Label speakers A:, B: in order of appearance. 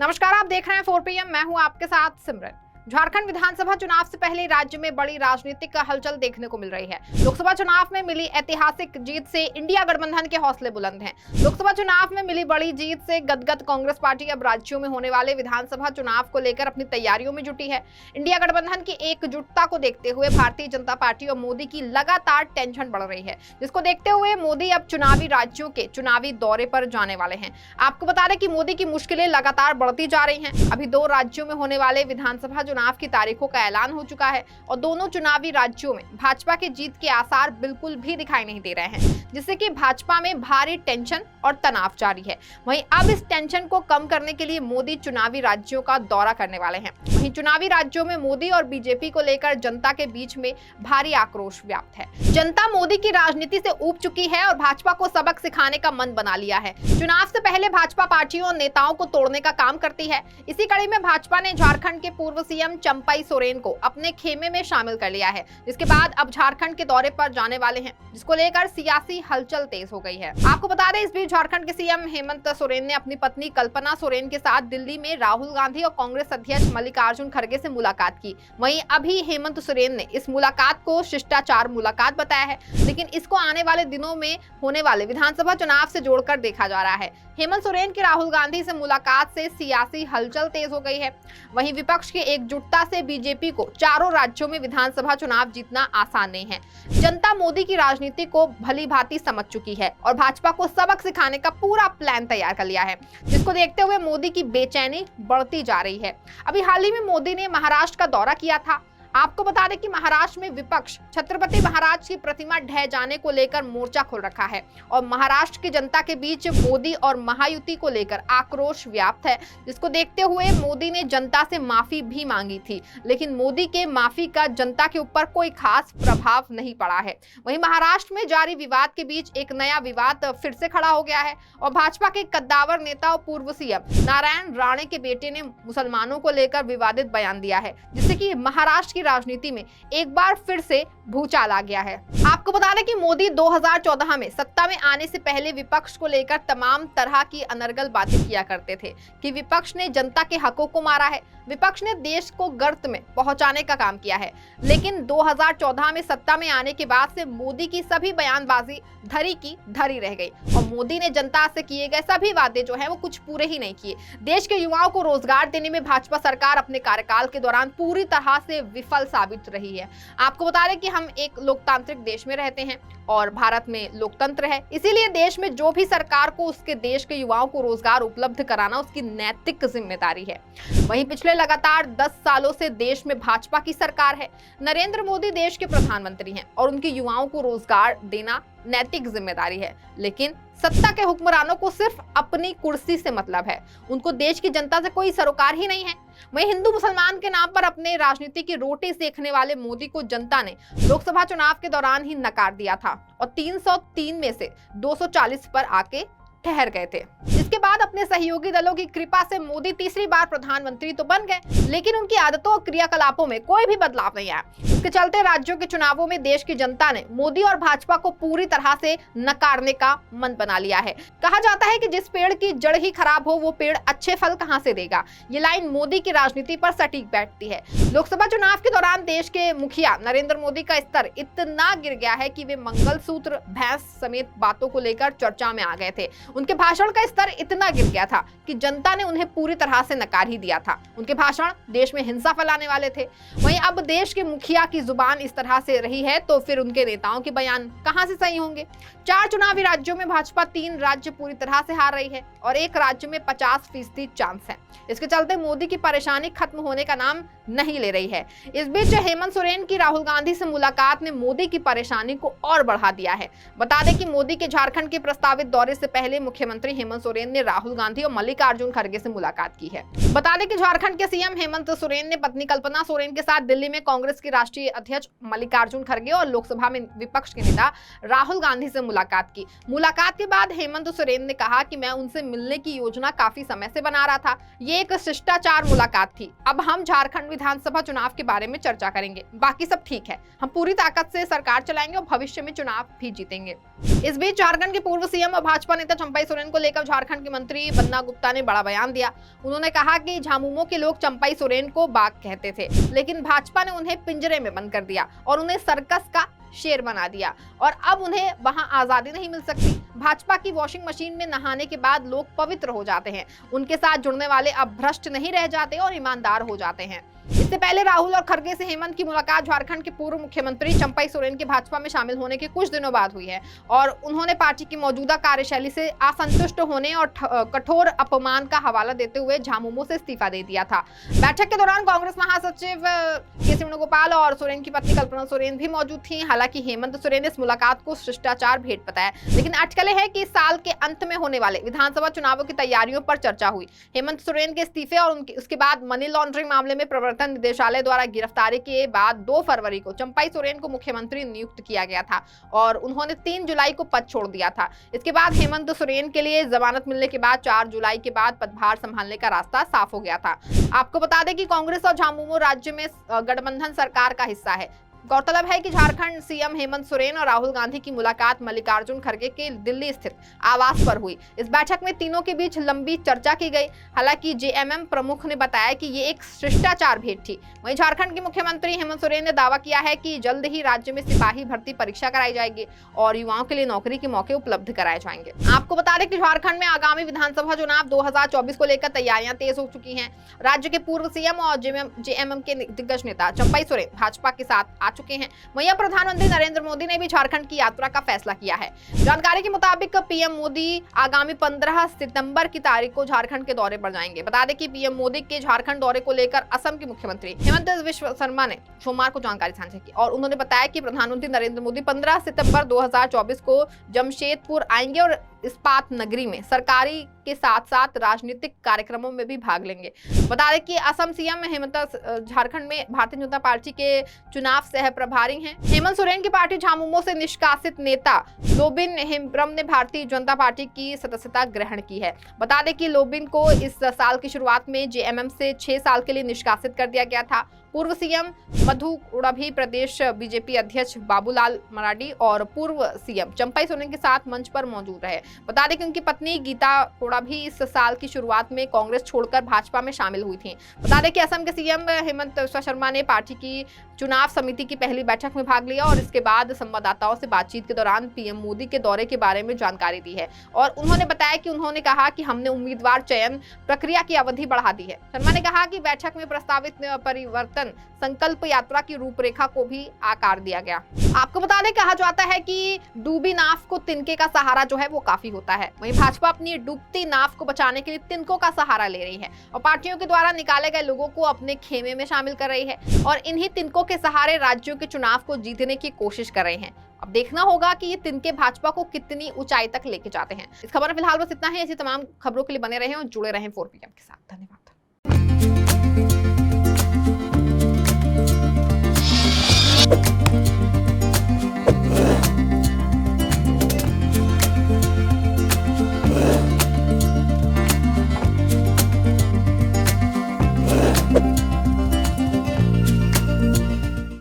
A: नमस्कार, आप देख रहे हैं 4 PM। मैं हूं आपके साथ सिमरन। झारखंड विधानसभा चुनाव से पहले राज्य में बड़ी राजनीतिक हलचल देखने को मिल रही है। लोकसभा चुनाव में मिली ऐतिहासिक जीत से इंडिया गठबंधन के हौसले बुलंद हैं। लोकसभा चुनाव में मिली बड़ी जीत से गदगद कांग्रेस पार्टी अब राज्यों में होने वाले विधानसभा चुनाव को लेकर अपनी तैयारियों में जुटी है। इंडिया गठबंधन की एकजुटता को देखते हुए भारतीय जनता पार्टी और मोदी की लगातार टेंशन बढ़ रही है, जिसको देखते हुए मोदी अब चुनावी राज्यों के चुनावी दौरे पर जाने वाले हैं। आपको बता दें कि मोदी की मुश्किलें लगातार बढ़ती जा रही हैं। अभी 2 राज्यों में होने वाले विधानसभा चुनाव की तारीखों का ऐलान हो चुका है और दोनों चुनावी राज्यों में भाजपा के जीत के आसार बिल्कुल भी दिखाई नहीं दे रहे हैं, जिससे कि भाजपा में भारी टेंशन और तनाव जारी है। वहीं अब इस टेंशन को कम करने के लिए मोदी चुनावी राज्यों का दौरा करने वाले हैं। वहीं चुनावी राज्यों में मोदी और बीजेपी को लेकर जनता के बीच में भारी आक्रोश व्याप्त है। जनता मोदी की राजनीति से ऊब चुकी है और भाजपा को सबक सिखाने का मन बना लिया है। चुनाव से पहले भाजपा पार्टियों और नेताओं को तोड़ने का काम करती है। इसी कड़ी में भाजपा ने झारखंड के पूर्व सीएम चंपाई सोरेन को अपने खेमे में शामिल कर लिया है, जिसके बाद अब झारखंड के दौरे पर जाने वाले हैं, जिसको लेकर सियासी हलचल तेज हो गई है। आपको बता दें, इस बीच झारखंड के सीएम हेमंत सोरेन ने अपनी पत्नी कल्पना सोरेन के साथ दिल्ली में राहुल गांधी और कांग्रेस अध्यक्ष मल्लिकार्जुन खड़गे से मुलाकात की। वहीं अभी हेमंत सोरेन ने इस मुलाकात को शिष्टाचार मुलाकात बताया है, लेकिन इसको आने वाले दिनों में होने वाले विधानसभा चुनाव से जोड़कर देखा जा रहा है। हेमंत सोरेन की राहुल गांधी से मुलाकात से सियासी हलचल तेज हो गई है। वहीं विपक्ष की एकजुटता से बीजेपी को चारों राज्यों में विधानसभा चुनाव जीतना आसान नहीं है। जनता मोदी की राजनीति को भली भांति समझ चुकी है और भाजपा को सबक सिखाने का पूरा प्लान तैयार कर लिया है, जिसको देखते हुए मोदी की बेचैनी बढ़ती जा रही है। अभी हाल ही में मोदी ने महाराष्ट्र का दौरा किया था। आपको बता दें कि महाराष्ट्र में विपक्ष छत्रपति महाराज की प्रतिमा ढह जाने को लेकर मोर्चा खोल रखा है और महाराष्ट्र की जनता के बीच मोदी और महायुति को लेकर आक्रोश व्याप्त है, जिसको देखते हुए मोदी ने जनता से माफी भी मांगी थी, लेकिन मोदी के माफी का जनता के ऊपर कोई खास प्रभाव नहीं पड़ा है। वहीं महाराष्ट्र में जारी विवाद के बीच एक नया विवाद फिर से खड़ा हो गया है और भाजपा के कद्दावर नेता और पूर्व सीएम नारायण राणे के बेटे ने मुसलमानों को लेकर विवादित बयान दिया है, जिससे कि महाराष्ट्र राजनीति में एक बार फिर से भूचाल आ गया है। आपको बता दें कि मोदी 2014 में सत्ता में आने से पहले विपक्ष को लेकर तमाम तरह की अनर्गल बातें किया करते थे कि विपक्ष ने जनता के हकों को मारा है, विपक्ष ने देश को गर्त में पहुंचाने का काम किया है। लेकिन 2014 में सत्ता में आने के बाद से मोदी की सभी बयानबाजी धरी की धरी रह गई और मोदी ने जनता से किए गए सभी वादे जो हैं वो कुछ पूरे ही नहीं किए। देश के युवाओं को रोजगार देने में भाजपा सरकार अपने कार्यकाल के दौरान पूरी तरह से विफल साबित रही है। आपको बता दें कि हम एक लोकतांत्रिक देश में रहते हैं और भारत में लोकतंत्र है, इसीलिए देश में जो भी सरकार को उसके देश के युवाओं को रोजगार उपलब्ध कराना उसकी नैतिक जिम्मेदारी है। वहीं पिछले लगातार 10 सालों से देश में भाजपा की सरकार है। नरेंद्र मोदी देश के प्रधानमंत्री हैं और उनके युवाओं को रोजगार देना नैतिक जिम्मेदारी है, लेकिन सत्ता के हुक्मरानों को सिर्फ अपनी कुर्सी से मतलब है, उनको देश की जनता से कोई सरोकार ही नहीं है। वहीं हिंदू मुसलमान के नाम पर अपने राजनीति की रोटी सेकने वाले मोदी को जनता ने लोकसभा चुनाव के दौरान ही नकार दिया था और 303 में से 240 पर आके ठहर गए थे। इसके बाद अपने सहयोगी दलों की कृपा से मोदी तीसरी बार प्रधानमंत्री तो बन गए, लेकिन उनकी आदतों और क्रियाकलापों में कोई भी बदलाव नहीं आया। इसके चलते राज्यों के चुनावों में देश की जनता ने मोदी और भाजपा को पूरी तरह से नकारने का मन बना लिया है। कहा जाता है कि जिस पेड़ की जड़ ही खराब हो वो पेड़ अच्छे फल कहां से देगा। ये लाइन मोदी की राजनीति पर सटीक बैठती है। लोकसभा चुनाव के दौरान देश के मुखिया नरेंद्र मोदी का स्तर इतना गिर गया है कि वे मंगलसूत्र, भैंस समेत बातों को लेकर चर्चा में आ गए थे। उनके भाषण का स्तर इतना गिर गया था कि जनता ने उन्हें पूरी तरह से नकार ही दिया था। उनके भाषण देश में हिंसा फैलाने वाले थे। वहीं अब देश के मुखिया की जुबान इस तरह से रही है तो फिर उनके नेताओं के बयान कहां से सही होंगे। 4 चुनावी राज्यों में भाजपा 3 राज्य पूरी तरह से हार रही है और 1 राज्य में 50% चांस है। इसके चलते मोदी की परेशानी खत्म होने का नाम नहीं ले रही है। इस बीच हेमंत सोरेन की राहुल गांधी से मुलाकात ने मोदी की परेशानी को और बढ़ा दिया है। बता दें कि मोदी के झारखंड के प्रस्तावित दौरे से पहले मुख्यमंत्री हेमंत सोरेन ने राहुल गांधी और मल्लिकार्जुन खड़गे से मुलाकात की है। बता दें कि झारखंड के सीएम हेमंत सोरेन ने पत्नी कल्पना सोरेन के साथ दिल्ली में कांग्रेस की राष्ट्रीय प्रदेशीय अध्यक्ष मल्लिकार्जुन खड़गे और लोकसभा में विपक्ष के नेता राहुल गांधी से मुलाकात की। मुलाकात के बाद हेमंत सोरेन ने कहा कि मैं उनसे मिलने की योजना काफी समय से बना रहा था। ये एक शिष्टाचार मुलाकात थी। अब हम झारखंड विधानसभा चुनाव के बारे में चर्चा करेंगे, बाकी सब ठीक है। हम पूरी ताकत से सरकार चलाएंगे और भविष्य में चुनाव भी जीतेंगे। इस बीच झारखंड के पूर्व सीएम और भाजपा नेता चंपाई सोरेन को लेकर झारखंड के मंत्री बन्ना गुप्ता ने बड़ा बयान दिया। उन्होंने कहा कि झामुमो के लोग चंपाई सोरेन को बाघ कहते थे, लेकिन भाजपा ने उन्हें पिंजरे में बंद कर दिया और उन्हें सर्कस का शेर बना दिया और अब उन्हें वहां आजादी नहीं मिल सकती। भाजपा की वॉशिंग मशीन में नहाने के बाद लोग पवित्र हो जाते हैं। उनके साथ जुड़ने वाले अब भ्रष्ट नहीं रह जाते और ईमानदार हो जाते हैं। इससे पहले राहुल और खड़गे से हेमंत की मुलाकात झारखंड के पूर्व मुख्यमंत्री चंपाई सोरेन के भाजपा में शामिल होने के कुछ दिनों बाद हुई है और उन्होंने पार्टी की मौजूदा कार्यशैली से असंतुष्ट होने और कठोर अपमान का हवाला देते हुए झामुमो से इस्तीफा दे दिया था। बैठक के दौरान कांग्रेस महासचिव के वेणुगोपाल और सोरेन की पत्नी कल्पना सोरेन भी मौजूद थी। हालांकि हेमंत सोरेन ने इस मुलाकात को शिष्टाचार भेंट बताया, लेकिन अटकलें हैं कि इस साल के अंत में होने वाले विधानसभा चुनावों की तैयारियों पर चर्चा हुई। हेमंत सोरेन के इस्तीफे और उसके बाद मनी लॉन्ड्रिंग मामले में प्रवर्तन निदेशालय द्वारा गिरफ्तारी के बाद 2 फरवरी को चंपाई सोरेन को मुख्यमंत्री नियुक्त किया गया था और उन्होंने 3 जुलाई को पद छोड़ दिया था। इसके बाद हेमंत सोरेन के लिए जमानत मिलने के बाद 4 जुलाई के बाद पदभार संभालने का रास्ता साफ हो गया था। आपको बता दें कि कांग्रेस और झामुमो राज्य में गठबंधन सरकार का हिस्सा है। गौरतलब है कि झारखंड सीएम हेमंत सोरेन और राहुल गांधी की मुलाकात मल्लिकार्जुन खड़गे के दिल्ली स्थित आवास पर हुई। इस बैठक में तीनों के बीच लंबी चर्चा की गई। हालांकि जेएमएम प्रमुख ने बताया कि ये एक शिष्टाचार भेंट थी। वहीं झारखंड के मुख्यमंत्री हेमंत सोरेन ने दावा किया है कि जल्द ही राज्य में सिपाही भर्ती परीक्षा कराई जाएगी और युवाओं के लिए नौकरी के मौके उपलब्ध कराए जाएंगे। आपको बता दें कि झारखंड में आगामी विधानसभा चुनाव 2024 को लेकर तैयारियां तेज हो चुकी हैं। राज्य के पूर्व सीएम और जेएमएम के दिग्गज नेता चंपाई सोरेन भाजपा के साथ चुके हैं। वहीं प्रधानमंत्री नरेंद्र मोदी ने भी झारखंड की यात्रा का फैसला किया है। जानकारी के मुताबिक पीएम मोदी आगामी 15 सितंबर की तारीख को झारखंड के दौरे पर जाएंगे। बता दें कि पीएम मोदी के झारखंड दौरे को लेकर असम के मुख्यमंत्री हेमंत बिस्वा शर्मा ने सोमवार को जानकारी साझा की और उन्होंने बताया कि प्रधानमंत्री नरेंद्र मोदी 15 सितंबर 2024 को जमशेदपुर आएंगे और इस्पात नगरी में सरकारी के साथ साथ राजनीतिक कार्यक्रमों में भी भाग लेंगे। बता दें कि असम सीएम हेमंत झारखंड में भारतीय जनता पार्टी के चुनाव सह प्रभारी हैं। हेमंत सोरेन की पार्टी झामुमो से निष्कासित नेता लोबिन हेम्ब्रम ने भारतीय जनता पार्टी की सदस्यता ग्रहण की है। बता दें कि लोबिन को इस साल की शुरुआत में जेएमएम से 6 साल के लिए निष्कासित कर दिया गया था। पूर्व सीएम मधु कोड़ा भी प्रदेश बीजेपी अध्यक्ष बाबूलाल मरांडी और पूर्व सीएम चंपाई सोरेन के साथ मंच पर मौजूद रहे। बता दें कि उनकी पत्नी गीता कोड़ा भी इस साल की शुरुआत में कांग्रेस छोड़कर भाजपा में शामिल हुई थी। बता दें कि असम के सीएम हेमंत बिस्वा शर्मा ने पार्टी की चुनाव समिति की पहली बैठक में भाग लिया और इसके बाद संवाददाताओं से बातचीत के दौरान पीएम मोदी के दौरे के बारे में जानकारी दी है और उन्होंने बताया कि उन्होंने कहा कि हमने उम्मीदवार चयन प्रक्रिया की अवधि बढ़ा दी है। शर्मा ने कहा कि बैठक में प्रस्तावित परिवर्तन संकल्प यात्रा की रूपरेखा को भी आकार दिया गया। आपको बता दें, कहा जाता है कि डूबी नाव को तिनके का सहारा जो है वो काफी होता है। वहीं भाजपा अपनी डूबती नाव को बचाने के लिए तिनकों का सहारा ले रही है और पार्टियों के द्वारा निकाले गए लोगों को अपने खेमे में शामिल कर रही है और इन्हीं तिनकों के सहारे राज्यों के चुनाव को जीतने की कोशिश कर रहे हैं। अब देखना होगा कि ये तिनके भाजपा को कितनी ऊंचाई तक लेके जाते हैं। इस खबर में फिलहाल बस इतना ही। ऐसी तमाम खबरों के लिए बने रहें और जुड़े रहें 4PM के साथ। धन्यवाद।